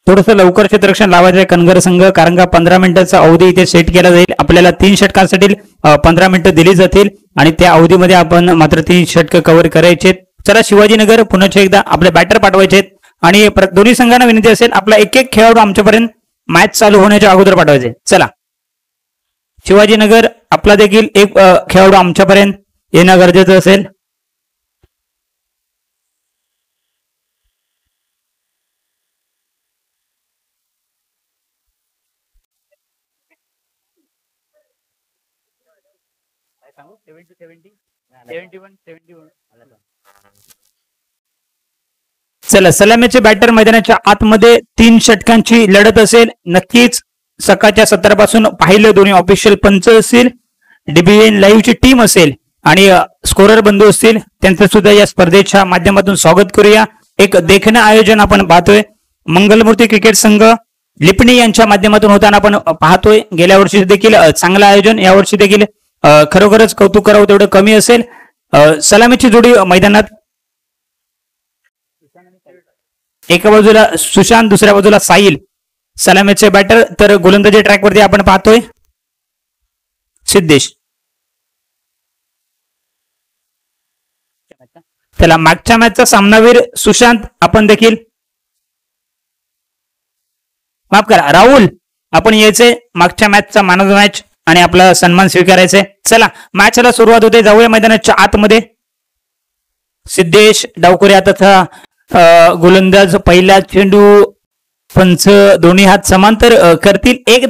थोडंसं लवकर क्षेत्ररक्षण लावायचं आहे कनगर संघ, कारण का 15 मिनिटाचा अवधी इथे सेट केला जाईल. आपल्याला 3 षटकांसाठी 15 मिनिटं दिली जातील आणि त्या अवधीमध्ये आपण मात्र 3 षटकं कव्हर करायचे. चला शिवाजीनगर पुन्हा एकदा आपले बॅटर पाठवायचे आणि दोन्ही संघांना विनंती असेल आपला एक एक खेळाडू आमच्यापर्यंत मॅच चालू होण्याच्या अगोदर पाठवायचे. चला शिवाजीनगर आपला देखील एक खेळाडू आमच्यापर्यंत येणं गरजेचं असेल. चला सलामीचे बॅटर मैदानाच्या आतमध्ये 3 षटकांची लढत असेल. नक्कीच सकाळच्या 17 पासून पाहिलं दोन्ही ऑफिशियल पंच असतील, डीबीएन लाईव्हची टीम असेल आणि स्कोरर बंधू असतील, त्यांचं सुद्धा या स्पर्धेच्या माध्यमातून स्वागत करूया. एक देखणं आयोजन आपण पाहतोय मंगलमूर्ती क्रिकेट संघ लिपणी यांच्या माध्यमातून होताना आपण पाहतोय. गेल्या वर्षी देखील चांगलं आयोजन, यावर्षी देखील खरोखरच कौतुक करावं तेवढं कमी असेल. सलामीची जोडी मैदानात एका बाजूला सुशांत, दुसऱ्या बाजूला साहिल सलामीचे बॅटर. तर गोलंदाजी ट्रॅकवरती आपण पाहतोय सिद्धेश. त्याला मागच्या मॅचचा सामनावीर सुशांत आपण देखील माफ करा राहुल आपण यायचे मागच्या मॅचचा मॅन ऑफ द मॅच आणि आपला सन्मान स्वीकारायचा. चला मॅचला सुरुवात होते, जाऊया मैदानाच्या आतमध्ये. सिद्धेश डावखुऱ्या तथा गोलंदाज पहिला चेंडू पंच दोन्ही हात समांतर करतील. एक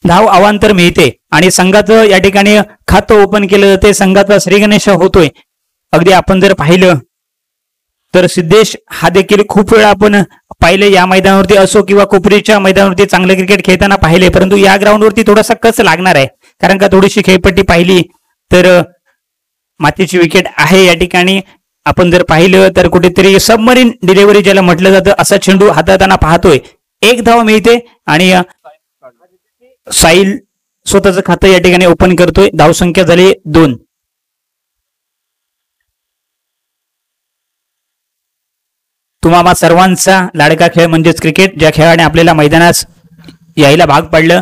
धाव अवांतर मिळते आणि संघाचं या ठिकाणी खातं ओपन केलं जाते. संघाचा श्रीगणेश होतोय. अगदी आपण जर पाहिलं तर सिद्धेश हा देखील खूप वेळा आपण पाहिले या मैदानावरती असो किंवा कोपरीच्या मैदानावरती चांगलं क्रिकेट खेळताना पाहिले, परंतु या ग्राउंडवरती थोडासा कस लागणार आहे, कारण का थोडीशी खेळपट्टी पाहिली तर मातीची विकेट आहे या ठिकाणी. आपण जर पाहिलं तर कुठेतरी सबमरीन डिलिव्हरी ज्याला म्हटलं जातं असा चेंडू हाताळताना पाहतोय. एक धाव मिळते आणि साहिल स्वतःचं खातं या ठिकाणी ओपन करतोय. धावसंख्या झाली 2. तुम्हा सर्वांचा लाडका खेळ म्हणजेच क्रिकेट, ज्या खेळाने आपल्याला मैदानात यायला भाग पडलं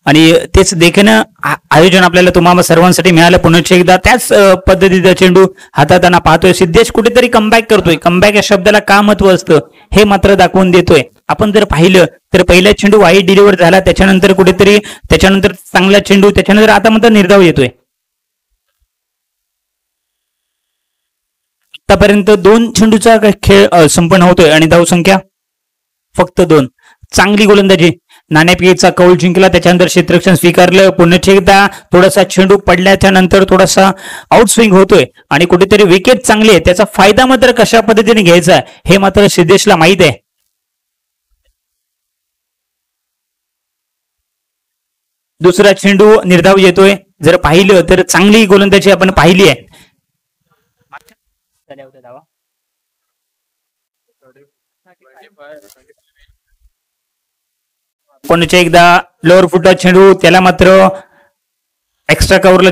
आणि तेच देखणं आयोजन आपल्याला तुम्हाला सर्वांसाठी मिळालं. पुन्हा एकदा त्याच पद्धतीचा चेंडू हाताळताना पाहतोय. सिद्धेश कुठेतरी कमबॅक करतोय. कमबॅक या शब्दाला का महत्व असतं हे मात्र दाखवून देतोय. आपण जर पाहिलं तर पहिला चेंडू वाईट डिलिव्हर झाला, त्याच्यानंतर कुठेतरी त्याच्यानंतर चांगला चेंडू, त्याच्यानंतर आता मात्र निर्धाव येतोय. आतापर्यंत 2 चेंडूचा खेळ संपन्न होतोय आणि धावसंख्या फक्त 2. चांगली गोलंदाजी, नाणेफेकीचा कौल जिंकला, त्याच्यानंतर क्षेत्ररक्षण स्वीकारलं. पुन्हा एकदा थोडासा चेंडू पडल्याच्या नंतर थोडासा आउटस्विंग होतोय आणि कुठेतरी विकेट चांगली आहे. त्याचा फायदा मात्र कशा पद्धतीने घ्यायचा हे मात्र सिद्धेशला माहित आहे. दुसरा चेंडू निर्धाव येतोय. जर पाहिलं तर चांगली गोलंदाजी आपण पाहिली आहे. पुन्हा एकदा लोअर फुटा चेंडू, त्याला मात्र एक्स्ट्रा कव्हरला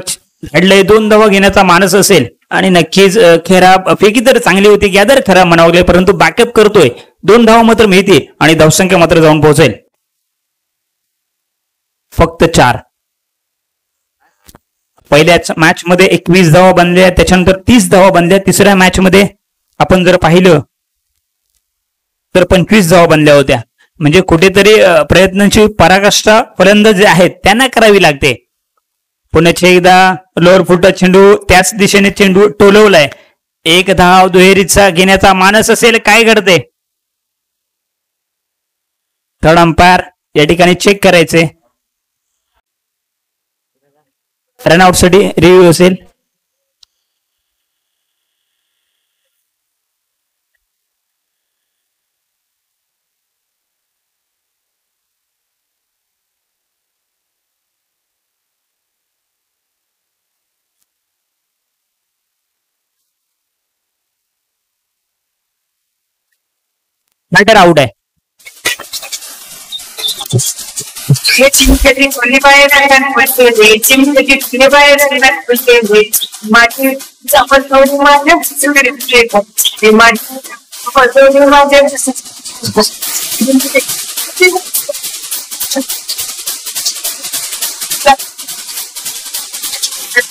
हडलंय. 2 धावा घेण्याचा मानस असेल आणि नक्कीच खराब फेकी तर चांगली होती, गॅदर खराब म्हणावले, परंतु बॅकअप करतोय. 2 धावा मात्र मिळते आणि धावसंख्या मात्र जाऊन पोहोचेल फक्त 4. पहिल्या मॅच मध्ये 21 धावा बनल्या, त्याच्यानंतर 30 धावा बनल्या. तिसऱ्या मॅच मध्ये आपण जर पाहिलं तर 25 धावा बनल्या होत्या. म्हणजे कुठेतरी प्रयत्नांची पराकाष्ठा फलंदाज जे आहेत त्यांना करावी लागते. पुन्हा एकदा लोअर फुटा चेंडू, त्याच दिशेने चेंडू टोलवलाय. 1 धाव दुहेरीचा घेण्याचा मानस असेल. काय घडते थर्ड अंपायर या ठिकाणी चेक करायचे. रनआउट साठी रिव्ह्यू असेल. बॅटर आउट आहे.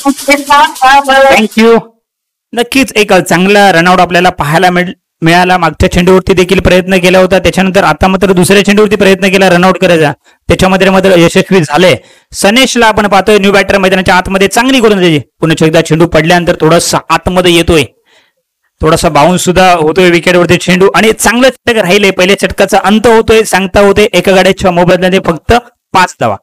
थँक्यू. नक्कीच एक चांगला रनआउट आपल्याला पाहायला मिळाला. मागच्या चेंडूवरती देखील प्रयत्न केला होता, त्याच्यानंतर आता मात्र दुसऱ्या चेंडूवरती प्रयत्न केला रनआउट करायचा, त्याच्यामध्ये मात्र यशस्वी झाले. सनेशला आपण पाहतोय न्यू बॅटर मैदानाच्या आतमध्ये चांगली गोलंदाजी. पुन्हा एकदा चेंडू पडल्यानंतर थोडासा आतमध्ये येतोय, थोडासा बाउन्स सुद्धा होतोय विकेटवरती चेंडू आणि चांगलं षटक राहिले. पहिल्या षटकाचा अंत होतोय, सांगता होते एका गाड्याच्या मोबदल्याने फक्त 5 धावा.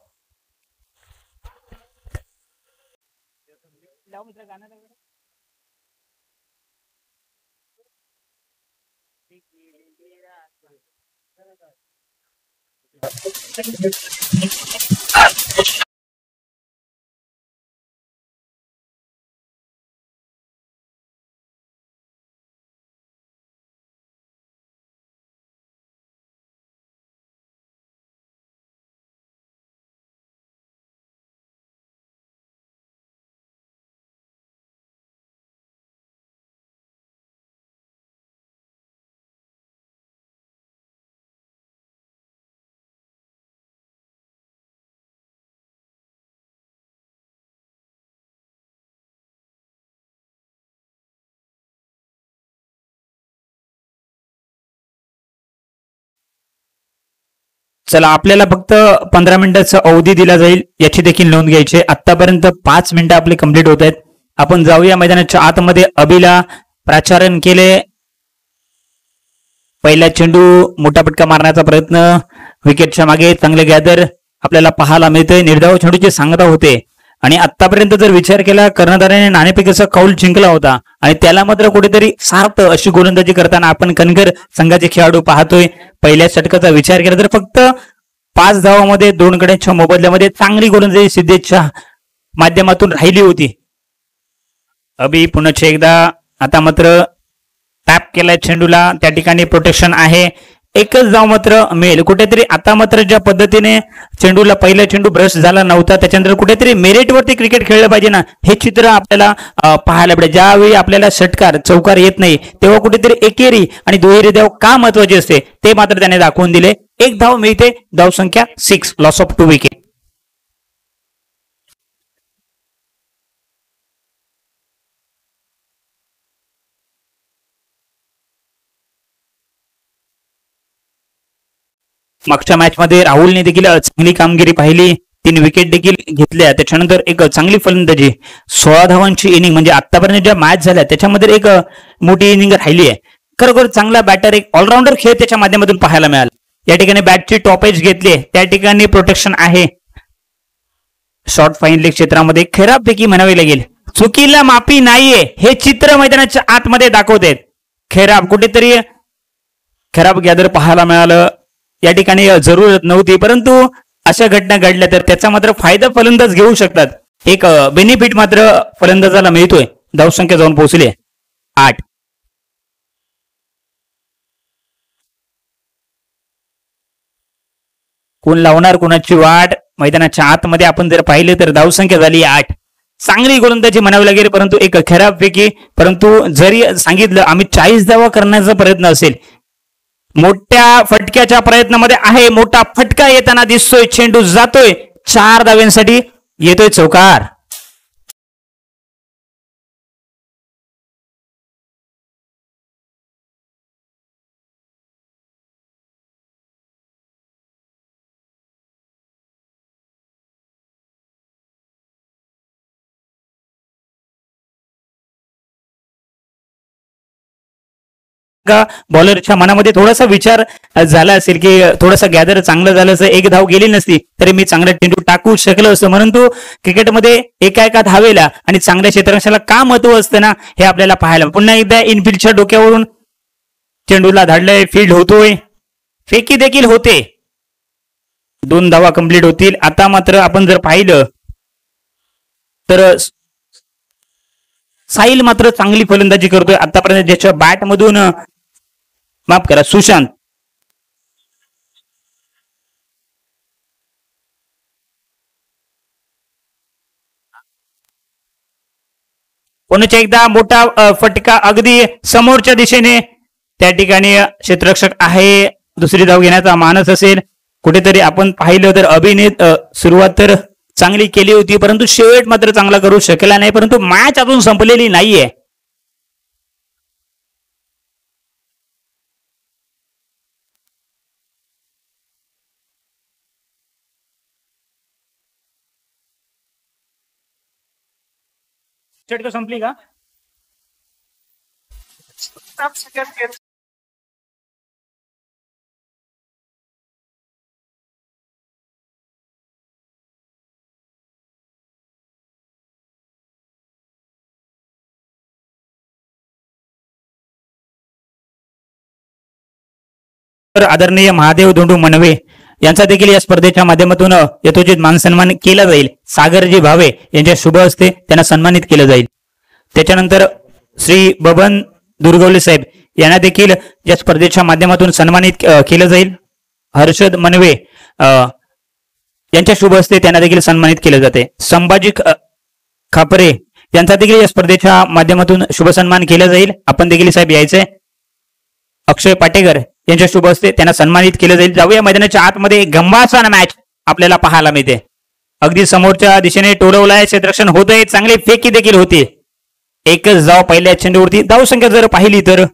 चला, आपल्याला फक्त 15 मिनिटाचा अवधी दिला जाईल, याची देखील नोंद घ्यायची. आतापर्यंत 5 मिनिटं आपले कंप्लीट होत आहेत. आपण जाऊया मैदानाच्या आतमध्ये. अभिला प्राचारण केले. पहिला चेंडू मोठा फटका मारण्याचा प्रयत्न, विकेटच्या मागे चांगले गॅदर आपल्याला पाहायला मिळतंय. निर्धाव चेंडूची सांगता होते आणि आतापर्यंत जर विचार केला, कर्णधाराने नाणेफेकीचा कौल जिंकला होता आणि त्याला मात्र कुठेतरी सार्थ अशी गोलंदाजी करताना आपण कणकर संघाचे खेळाडू पाहतोय. पहिल्या षटकाचा विचार केला तर फक्त 5 धावामध्ये 2 गड्यांच्या मोबदल्यामध्ये चांगली गोलंदाजी सिद्धेशच्या माध्यमातून राहिली होती. अभि पुन्हा एकदा आता मात्र टॅप केलाय चेंडूला, त्या ठिकाणी प्रोटेक्शन आहे. एकच धाव मात्र मिळेल. कुठेतरी आता मात्र ज्या पद्धतीने चेंडूला पहिला चेंडू ब्रश झाला नव्हता, त्याच्यानंतर कुठेतरी मेरिटवरती क्रिकेट खेळलं पाहिजे ना, हे चित्र आपल्याला पाहायला मिळेल. ज्यावेळी आपल्याला षटकार चौकार येत नाही तेव्हा कुठेतरी एकेरी आणि दुहेरी धाव का महत्वाची असते ते मात्र त्याने दाखवून दिले. 1 धाव मिळते, धाव संख्या 6, लॉस ऑफ 2 विकेट. मागच्या मॅच मध्ये राहुलने देखील चांगली कामगिरी पाहिली, 3 विकेट देखील घेतल्या. त्याच्यानंतर एक चांगली फलंदाजी, 16 धावांची इनिंग, म्हणजे आतापर्यंत ज्या मॅच झाल्या त्याच्यामध्ये एक मोठी इनिंग राहिली आहे. खरोखर चांगला बॅटर, एक ऑलराऊंडर खेळ त्याच्या माध्यमातून पाहायला मिळाला. या ठिकाणी बॅटची टॉप एज घेतली, त्या ठिकाणी प्रोटेक्शन आहे. शॉर्ट फाईन लेग क्षेत्रामध्ये खराबपैकी म्हणावे लागेल, चुकीला माफी नाहीये हे चित्र मैदानाच्या आतमध्ये दाखवतेत. खराब कुठेतरी खराब गॅदर पाहायला मिळालं, या ठिकाणी जरूरत नव्हती, परंतु अशा घटना घडल्या तर त्याचा मात्र फायदा फलंदाज घेऊ शकतात. एक बेनिफिट मात्र फलंदाजाला मिळतोय. धावसंख्या जाऊन पोहोचली 8. कोण लावणार कोणाची वाट, मैदानाच्या आतमध्ये आपण जर पाहिलं तर धावसंख्या झाली 8. चांगली गोलंदाजी म्हणावी लागेल, परंतु एक खराब पैकी. परंतु जरी सांगितलं आम्ही 40 धावा करण्याचा प्रयत्न असेल, मोठ्या फटक्याच्या प्रयत्नामध्ये आहे. मोठा फटका येताना दिसतोय, चेंडू जातोय 4 धाव्यांसाठी, येतोय चौकार. बॉलरच्या मनामध्ये थोडासा विचार झाला असेल की थोडासा गॅदर चांगलं झालं असं, 1 धाव गेली नसती तरी मी चांगला चेंडू टाकू शकलो असतं. परंतु क्रिकेटमध्ये एका धावेला आणि चांगल्या क्षेत्ररक्षणाला का महत्व असतं ना, हे आपल्याला पाहायला. पुन्हा एकदा इनफिल्डच्या डोक्यावरून चेंडूला धाडलंय, फील्ड होतोय, फेकी देखील होते. 2 धावा कंप्लीट होतील. आता मात्र आपण जर पाहिलं तर साहिल मात्र चांगली फलंदाजी करतोय आतापर्यंत, ज्याच्या बॅट मधून, माफ करा, सुशांत पुन्हा एकदा मोठा फटका अगदी समोरच्या दिशेने, त्या ठिकाणी क्षेत्ररक्षक आहे. दुसरी धाव घेण्याचा मानस असेल कुठेतरी आपण पाहिलं तर. अभिनेत सुरुवात तर चांगली केली होती, परंतु शेवट मात्र चांगला करू शकला नाही. परंतु मॅच अजून संपलेली नाहीये. षटक संपली का? आदरणीय महादेव धोंडू मनवे यांचा देखील या स्पर्धेच्या माध्यमातून यथोचित मानसन्मान केला जाईल. सागरजी भावे यांच्या शुभ हस्ते त्यांना सन्मानित केलं जाईल. त्याच्यानंतर श्री बबन दुर्गवले साहेब यांना देखील या स्पर्धेच्या माध्यमातून सन्मानित केलं जाईल. हर्षद मनवे यांच्या शुभ हस्ते त्यांना देखील सन्मानित केले जाते. संभाजी खापरे यांचा देखील या स्पर्धेच्या माध्यमातून शुभ सन्मान केला जाईल. आपण देखील साहेब यायचे. अक्षय पाटेकर यांच्या शुभ हस्ते त्यांना सन्मानित केलं जाईल. जाऊया मैदानाच्या आतमध्ये. गंभासाना मॅच आपल्याला पाहायला मिळते. अगदी समोरच्या दिशेने टोलवलाय, क्षेत्ररक्षण होत आहे, चांगली फेकी देखील होती. एकच धाव पहिल्या चेंडूवरती. धावसंख्या जर पाहिली तर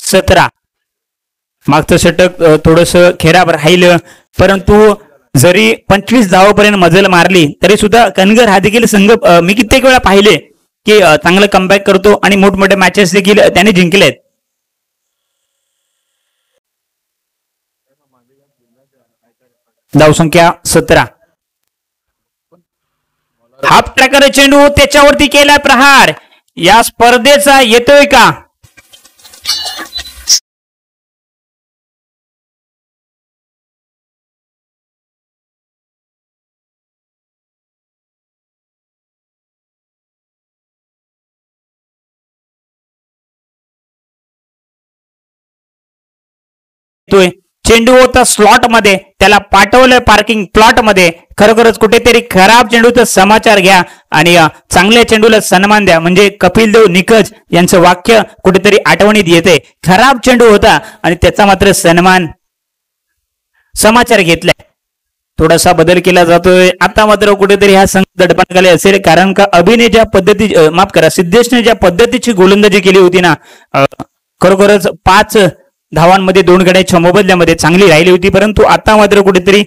17. मागचं षटक थोडस खेराब राहिलं, परंतु जरी 25 धावापर्यंत मजल मारली तरी सुद्धा कणगर हा देखील संघ मी कित्येक वेळा पाहिले की चांगलं कमबॅक करतो आणि मोठमोठ्या मॅचेस देखील त्याने जिंकलेत. धावसंख्या 17. हाफ ट्रॅकर चेंडू त्याच्यावरती केला प्रहार. या स्पर्धेचा येतोय का? चेंडू होता स्लॉट मध्ये, त्याला पाठवलं पार्किंग प्लॉट मध्ये. खरोखरच कुठेतरी खराब चेंडूचा समाचार घ्या आणि चांगल्या चेंडूला सन्मान द्या. म्हणजे कपिल देव निकज यांचं वाक्य कुठेतरी आठवणीत येते. खराब चेंडू होता आणि त्याचा मात्र सन्मान समाचार घेतलाय. थोडासा बदल केला जातोय. आता मात्र कुठेतरी हा संघ दडपणाखाली असेल, कारण का अभिनय ज्या पद्धती माफ करा सिद्धेशने ज्या पद्धतीची गोलंदाजी केली होती ना, खरोखरच 5 धावांमध्ये 2 गड्याच्या मोबदल्यामध्ये चांगली राहिली होती. परंतु आता मात्र कुठेतरी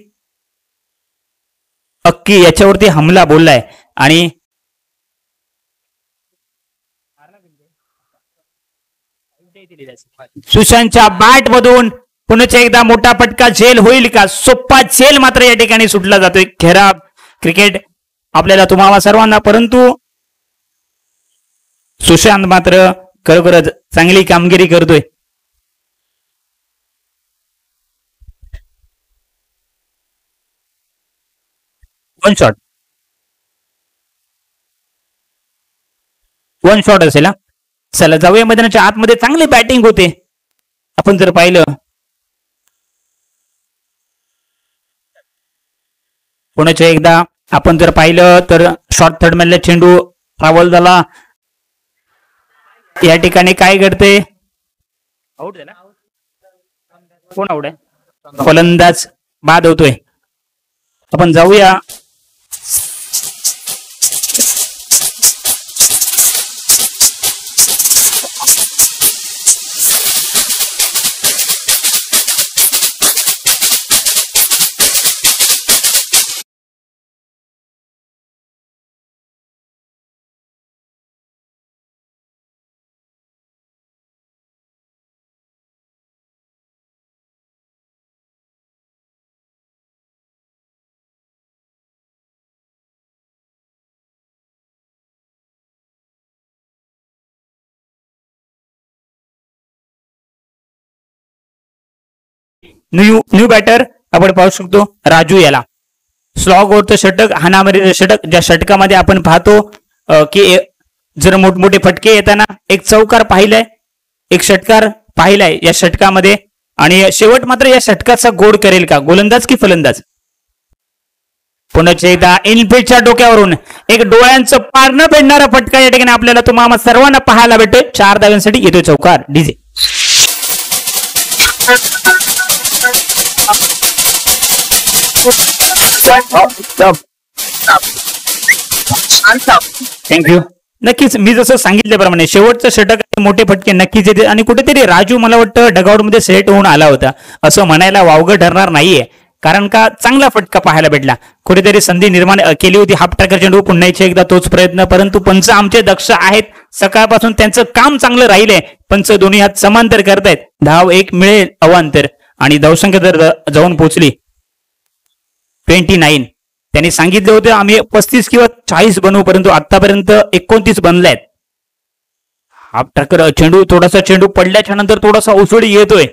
अक्की याच्यावरती हमला बोललाय आणि सुशांतच्या बॅट मधून पुन्हा एकदा मोठा फटका. झेल होईल का? सोप्पा झेल मात्र या ठिकाणी सुटला जातोय. खराब क्रिकेट आपल्याला तुम्हाला सर्वांना, परंतु सुशांत मात्र खरोखरच चांगली कामगिरी करतोय. वन शॉट असेल. चला जाऊया मैदानाच्या आतमध्ये. चांगली बॅटिंग होते. आपण जर पाहिलं पुण्याच्या एकदा आपण जर पाहिलं तर शॉर्ट थर्ड मधला चेंडू ट्रॅव्हल झाला. या ठिकाणी काय घडते? आउट झाला. कोण आउट आहे? फलंदाज बाद होतोय. आपण जाऊया न्यू बॅटर आपण पाहू शकतो राजू याला. स्लॉग वरचं षटक, हाणामारीचं षटक, ज्या षटकामध्ये आपण पाहतो की जर मोठमोठे फटके येताना एक चौकार पाहिलाय, एक षटकार पाहिलाय या षटकामध्ये. आणि शेवट मात्र या षटकाचा गोड करेल का गोलंदाज की फलंदाज? पुन्हा एकदा इनफिल्डच्या डोक्यावरून एक डोळ्यांचं पार न पेडणारा फटका या ठिकाणी आपल्याला तुम्हाला सर्वांना पाहायला भेटतोय. 4 धावांसाठी येतोय चौकार. DJ thank you. नक्कीच मी जसं सांगितल्याप्रमाणे शेवटचं षटक मोठे फटके नक्कीच येते आणि कुठेतरी राजू मला वाटतं डगआउट मध्ये सेट होऊन आला होता असं म्हणायला वावगं ठरणार नाहीये. कारण का चांगला फटका पाहायला भेटला. कुठेतरी संधी निर्माण केली होती हाफ ट्रॅकर चेंडू पुन्हा एकदा तोच प्रयत्न, परंतु पंच आमचे दक्ष आहेत. सकाळपासून त्यांचं काम चांगलं राहिलंय. पंच दोन्ही हात समांतर करतायत. धाव एक मिळेल अवांतर आणि धावसंख्या जर जाऊन पोहोचली 29. त्यांनी सांगितले होते आम्ही 35 किंवा 40 बनवू, परंतु आतापर्यंत 29 बनलायत. हाफ ट्रॅकर चेंडू थोडासा चेंडू पडल्याच्या नंतर थोडासा उसळी येतोय.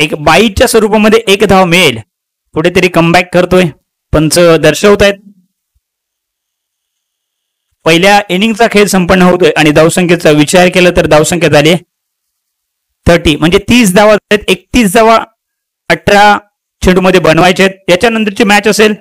एक बाईच्या स्वरूपामध्ये एक धाव मिळेल. कुठेतरी कमबॅक करतोय पंच दर्शवतायत. पहिल्या इनिंगचा खेळ संपन्न होतोय आणि धावसंख्येचा विचार केला तर धावसंख्या झाली 30, म्हणजे 30 धावा आहेत. 31 धावा 18 चेंडू मध्ये बनवायचे आहेत. याच्यानंतरची मॅच असेल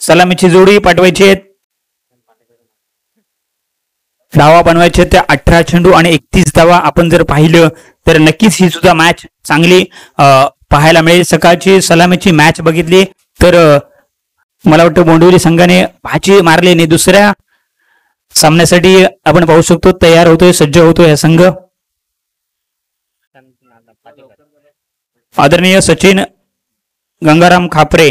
सलामीची जोडी पाठवायची आहेत. धावा बनवायच्या त्या 18 चेंडू आणि 31 धावा. आपण जर पाहिलं तर नक्कीच ही सुद्धा मॅच चांगली पाहायला मिळेल. सकाळची सलामीची मॅच बघितली तर मला वाटतं बोंडवली संघाने भाची मारली आणि दुसऱ्या सामन्यासाठी आपण पाहू शकतो तयार होतोय, सज्ज होतोय हा संघ. आदरणीय सचिन गंगाराम खापरे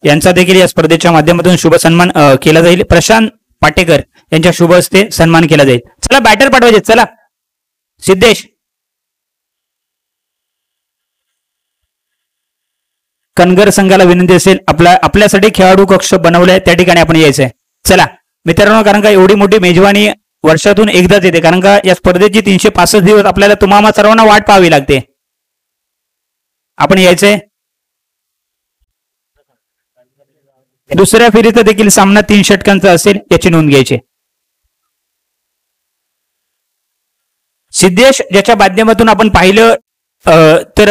यांचा देखील या स्पर्धेच्या माध्यमातून शुभ सन्मान केला जाईल. प्रशांत पाटेकर यांच्या शुभ हस्ते सन्मान केला जाईल. चला बॅटर पाठवायचे. चला सिद्धेश, कनगर संघाला विनंती असेल आपल्यासाठी खेळाडू कक्ष बनवलाय त्या ठिकाणी आपण यायचंय. चला मित्रांनो, कारण का एवढी मोठी मेजवानी वर्षातून एकदाच येते, कारण का या स्पर्धेची 365 दिवस आपल्याला तुम्हाला सर्वांना वाट पाहावी लागते. आपण यायचंय. दुसऱ्या फेरीचा देखील सामना 3 षटकांचा असेल याची नोंद घ्यायची. सिद्धेश ज्याच्या माध्यमातून आपण पाहिलं तर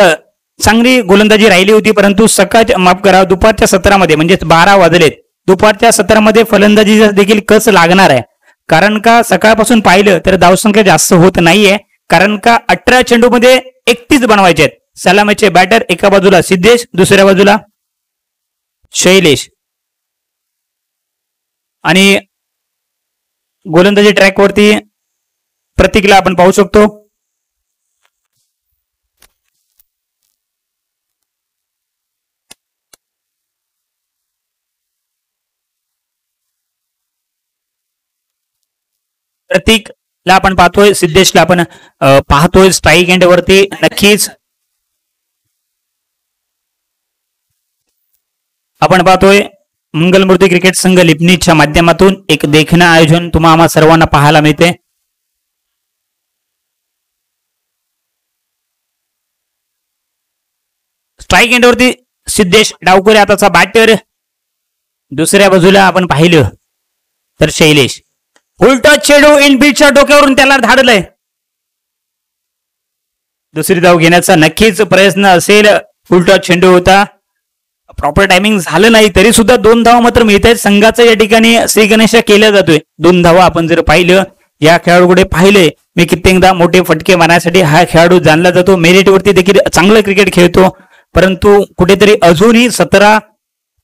चांगली गोलंदाजी राहिली होती, परंतु सकाळ माफ करा दुपारच्या सत्रामध्ये म्हणजे 12 वाजलेत, दुपारच्या सत्रामध्ये फलंदाजी देखील कस लागणार आहे. कारण का सकाळपासून पाहिलं तर धावसंख्या जास्त होत नाहीये, कारण का 18 चेंडू मध्ये 31 बनवायचे आहेत. सलामीचे बॅटर एका बाजूला सिद्धेश, दुसऱ्या बाजूला शैलेश आणि गोलंदाजी ट्रॅकवरती प्रतीकला आपण पाहू शकतो. प्रतीकला आपण पाहतोय, सिद्धेशला आपण पाहतोय स्ट्राईक एंड वरती. नक्कीच आपण पाहतोय मंगलमूर्ती क्रिकेट संघ लिपनीच्या माध्यमातून एक देखणं आयोजन तुम्हा आम्हा सर्वांना पाहायला मिळते. स्ट्राईक एंडवरती सिद्धेश डावखोरे आताचा बॅटर. दुसऱ्या बाजूला आपण पाहिलं तर शैलेश फुल टच चेंडू इन बीटच्या डोक्यावरून त्याला धाडलंय. दुसरी धाव घेण्याचा नक्कीच प्रयत्न असेल. फुल टच चेंडू होता, प्रॉपर टायमिंग झालं नाही तरी सुद्धा 2 धावा मात्र मिळत आहेत. संघाचं या ठिकाणी श्री गणेश केल्या जातोय. 2 धावा आपण जर पाहिलं या खेळाडूकडे पाहिले मी कित्येकदा मोठे फटके मारण्यासाठी हा खेळाडू जाणला जातो. मेरिटवरती देखील चांगलं क्रिकेट खेळतो, परंतु कुठेतरी अजूनही 17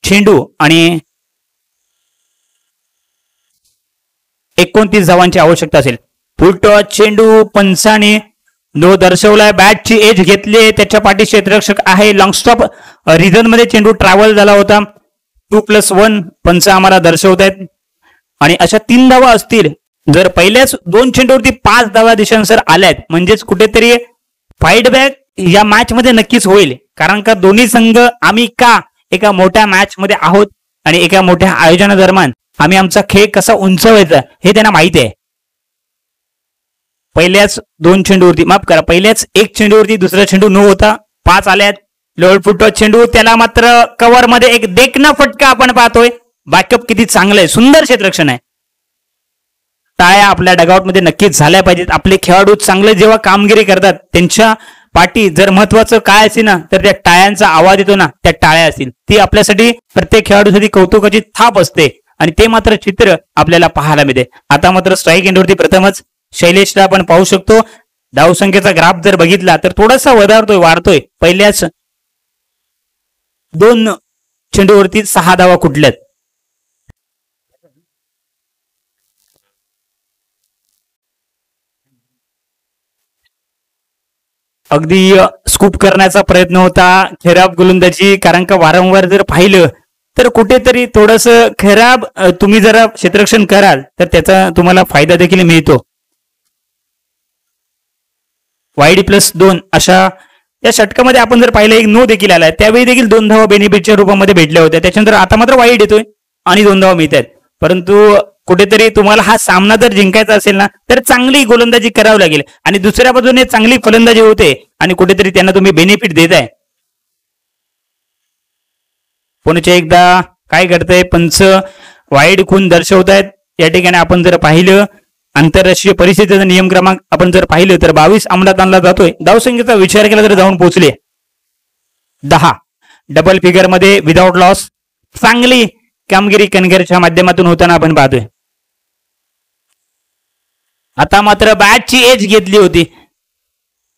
चेंडू आणि 29 धावांची आवश्यकता असेल. फुल टच चेंडू पंचाने नो दर्शवलाय. बॅटची एज घेतली, त्याच्या पाठी क्षेत्ररक्षक आहे. लॉंग स्टॉप रिझन मध्ये चेंडू ट्रॅव्हल झाला होता. 2+1 पंच आम्हाला दर्शवत आहेत आणि अशा 3 धावा असतील. जर पहिल्याच 2 चेंडूवरती 5 धावा दिशांसर आल्यात म्हणजेच कुठेतरी फाईट बॅक या मॅच मध्ये नक्कीच होईल. कारण का दोन्ही संघ आम्ही का एका मोठ्या मॅच मध्ये आहोत आणि एका मोठ्या आयोजनादरम्यान आम्ही आमचा खेळ कसा उंचवायचा हे त्यांना माहिती आहे. पहिल्याच 2 चेंडूवरती माफ करा, पहिल्याच 1 चेंडूवरती दुसरा चेंडू न होता 5 आल्यात. लोअर फुट टच चेंडू, त्याला मात्र कव्हर मध्ये एक देखना फटका आपण पाहतोय. बॅकअप किती चांगलं आहे, सुंदर क्षेत्ररक्षण आहे. टाळ्या आपल्या डगआउट मध्ये नक्कीच झाल्या पाहिजेत. आपले खेळाडू चांगले जेव्हा कामगिरी करतात त्यांच्या पाठी जर महत्वाचं काय असेल ना तर त्या टाळ्यांचा आवाज येतो ना, त्या टाळ्या असतील ती आपल्यासाठी प्रत्येक खेळाडूसाठी कौतुकाची थाप असते आणि ते मात्र चित्र आपल्याला पाहायला मिळते. आता मात्र स्ट्राईक एंडवरती प्रथमच शैलेशला आपण पाहू शकतो. धावसंख्येचा ग्राफ जर बघितला तर थोडासा वाढतोय. पहिल्याच 2 चेंडूवरती 6 धावा कुठल्यात. अगदी स्कूप करण्याचा प्रयत्न होता खराब गोलंदाजी. कारण का वारंवार जर पाहिलं तर कुठेतरी थोडस खराब तुम्ही जरा क्षेत्ररक्षण कराल तर त्याचा तुम्हाला फायदा देखील मिळतो. YD+2 अशा या षटकामध्ये आपण जर पाहिलं एक नो देखील आलाय, त्यावेळी देखील 2 धावा बेनिफिटच्या रूपामध्ये भेटल्या होत्या. त्याच्यानंतर आता मात्र वाईड येतोय आणि 2 धावा मिळत आहेत. परंतु कुठेतरी तुम्हाला हा सामना जर जिंकायचा असेल ना तर चांगली गोलंदाजी करावी लागेल आणि दुसऱ्या बाजूने चांगली फलंदाजी होते आणि कुठेतरी त्यांना तुम्ही बेनिफिट देताय. पुन्हा एकदा काय करताय पंच वाईड खून दर्शवतायत. या ठिकाणी आपण जर पाहिलं आंतरराष्ट्रीय परिस्थितीचा नियम क्रमांक आपण जर पाहिलं तर 22 अंमलात आणला जातोय. धावसंख्येचा विचार केला तर जाऊन पोहोचले 10 डबल फिगर मध्ये विदाउट लॉस. चांगली कामगिरी कणगरच्या माध्यमातून होताना आपण पाहतोय. आता मात्र बॅटची एज घेतली होती.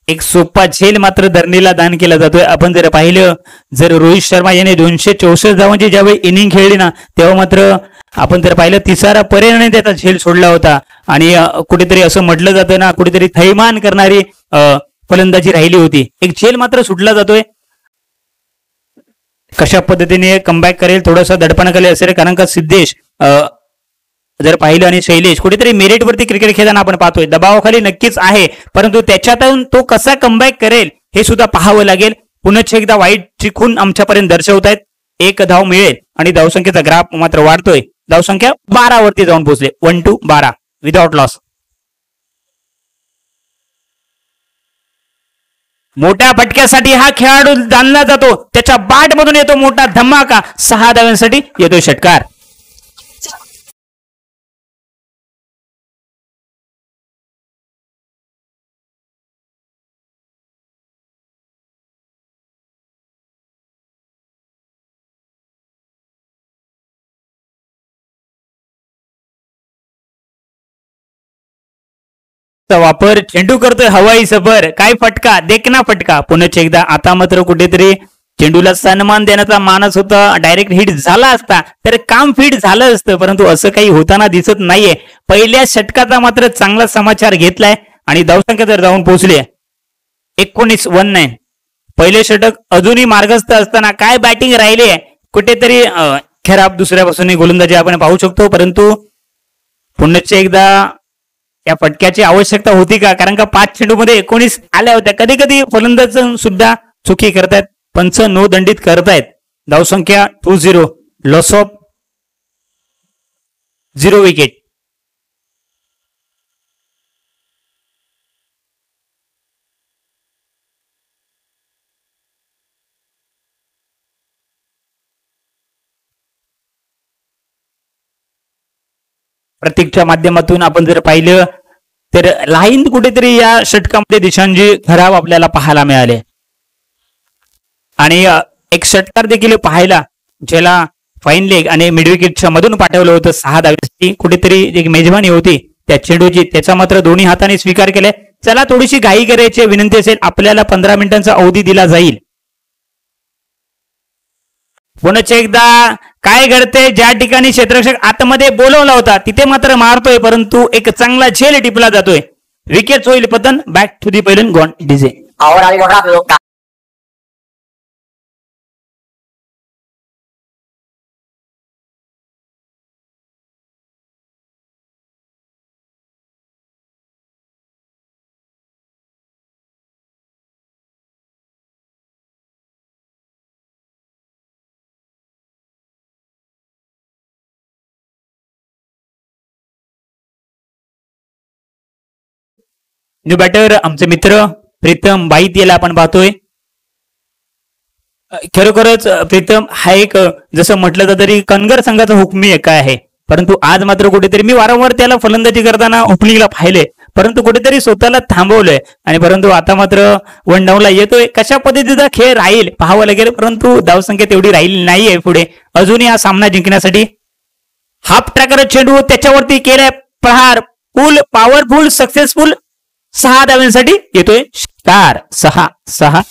एक सोपा झेल मात्र धरणीला दान केला जातोय. आपण जर पाहिलं जर रोहित शर्मा याने 264 धावांची ज्यावेळी इनिंग खेळली ना तेव्हा मात्र आपण जर पाहिलं 3रा पर्यायाने त्याचा झेल सोडला होता आणि कुठेतरी असं म्हटलं जातं ना कुठेतरी थैमान करणारी फलंदाजी राहिली होती. एक झेल मात्र सुटला जातोय. कशा पद्धतीने कमबॅक करेल थोडासा दडपणाखाली असेल. कारण का सिद्धेश जर पाहिलं आणि शैलेश कुठेतरी मेरिटवरती क्रिकेट खेळताना आपण पाहतोय. दबावाखाली नक्कीच आहे, परंतु त्याच्यातून तो कसा कमबॅक करेल हे सुद्धा पाहावं लागेल. पुन्हा एकदा वाईटची खून आमच्यापर्यंत दर्शवतायत. 1 धाव मिळेल आणि धावसंख्येचा ग्राफ मात्र वाढतोय. धावसंख्या 12 वरती जाऊन पोहोचले. 1-12 विदाउट लॉस. मोठ्या फटक्यासाठी हा खेळाडू जाणला जातो. त्याच्या बॅट मधून येतो मोठा धमाका. 6 धावांसाठी येतो षटकार. वापर चेंडू करतोय हवाई सफर. काय फटका, देखना फटका. पुन्हा एकदा आता मात्र कुठेतरी चेंडूला सन्मान देण्याचा मानस होता. डायरेक्ट हिट झाला असता तर काम फिट झालं असतं, परंतु असं काही होताना दिसत नाहीये. पहिल्या षटकाचा मात्र चांगला समाचार घेतलाय आणि धावसंख्या तर जाऊन पोहोचली 19-19. पहिले षटक अजूनही मार्गस्थ असताना काय बॅटिंग राहिली आहे. कुठेतरी खराब दुसऱ्यापासून गोलंदाजी आपण पाहू शकतो, परंतु पुन्हा एकदा या फटक्याची आवश्यकता होती का. कारण का 5 चेंडूमध्ये 19 आल्या होत्या. कधी कधी फलंदाज सुद्धा चुकी करतायत. पंच नो दंडित करतायत. धावसंख्या 2-0, लॉस ऑफ 0 विकेट. प्रतीकच्या माध्यमातून आपण जर पाहिलं तर लाईन कुठेतरी या षटकामध्ये दिशांची खराब आपल्याला पाहायला मिळाले आणि एक षटकार देखील पाहायला ज्याला फाईन लेग आणि मिड विकेटच्या मधून पाठवलं होतं 6 धावेसाठी. कुठेतरी एक मेजबानी होती त्या चेंडूची, त्याचा मात्र दोन्ही हाताने स्वीकार केलाय. चला थोडीशी घाई करायची विनंती असेल, आपल्याला 15 मिनिटांचा अवधी दिला जाईल. पुन्हा एकदा काय घडते, ज्या ठिकाणी क्षेत्ररक्षक आतमध्ये बोलवला होता तिथे मात्र मारतोय, परंतु एक चांगला झेल टिपला जातोय. विकेट होईल पतन. Back to the pavilion gone डीजे. न्यू बॅटर आमचे मित्र प्रीतम बाईत याला आपण पाहतोय. खरोखरच प्रीतम हा एक जसं म्हटलं तर तरी कणगर संघाचा हुकमी एक आहे, परंतु आज मात्र कुठेतरी मी वारंवार त्याला फलंदाजी करताना ओपनिंगला पाहिले, परंतु कुठेतरी स्वतःला थांबवलंय आणि परंतु आता मात्र वन डाऊनला येतोय. कशा पद्धतीचा खेळ राहील पाहावं लागेल, परंतु धावसंख्या तेवढी राहिली नाहीये पुढे अजूनही हा सामना जिंकण्यासाठी. हाफ ट्रॅकर चेंडू त्याच्यावरती केलाय प्रहार, फुल पॉवरफुल सक्सेसफुल 6 धाव्यांसाठी येतोय स्टार. 6-6-6.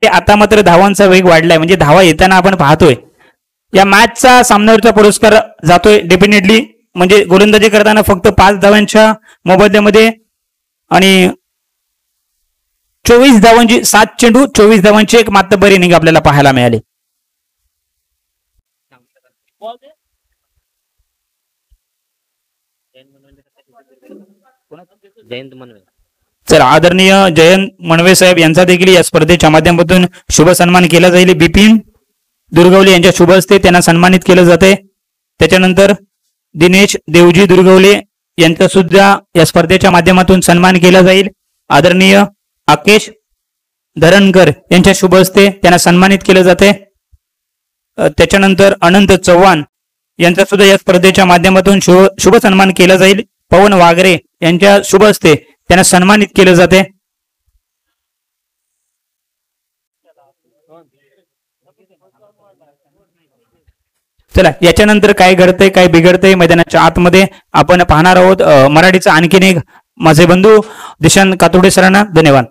आता मात्र धावांचा वेग वाढलाय, म्हणजे धावा येताना आपण पाहतोय. या मॅचचा सामन्यावरचा पुरस्कार जातोय डेफिनेटली, म्हणजे गोलंदाजी करताना फक्त 5 धावांच्या मोबदल्यामध्ये आणि 24 धावांची 7 चेंडू 24 धावांची एक मातब्बर इनिंग आपल्याला पाहायला मिळाली. चला आदरणीय जयंत मनवे साहेब यांचा देखील या स्पर्धेच्या माध्यमातून शुभ सन्मान केला जाईल. बिपिन दुर्गवले यांच्या शुभ हस्ते त्यांना सन्मानित केलं जाते. त्याच्यानंतर दिनेश देवजी दुर्गवले यांचा सुद्धा या स्पर्धेच्या माध्यमातून सन्मान केला जाईल. आदरणीय आकेश धरणकर यांच्या शुभ हस्ते त्यांना सन्मानित केलं जाते. त्याच्यानंतर अनंत चव्हाण यांचा सुद्धा या स्पर्धेच्या माध्यमातून शुभ सन्मान केला जाईल. पवन वागरे यांच्या शुभ हस्ते त्यांना सन्मानित केलं जाते. चला याच्यानंतर काय घडतंय काय बिघडतंय मैदानाच्या आतमध्ये आपण पाहणार आहोत. मराठीचा आणखीन एक माझे बंधू दिशांत कातोडे सरांना धन्यवाद.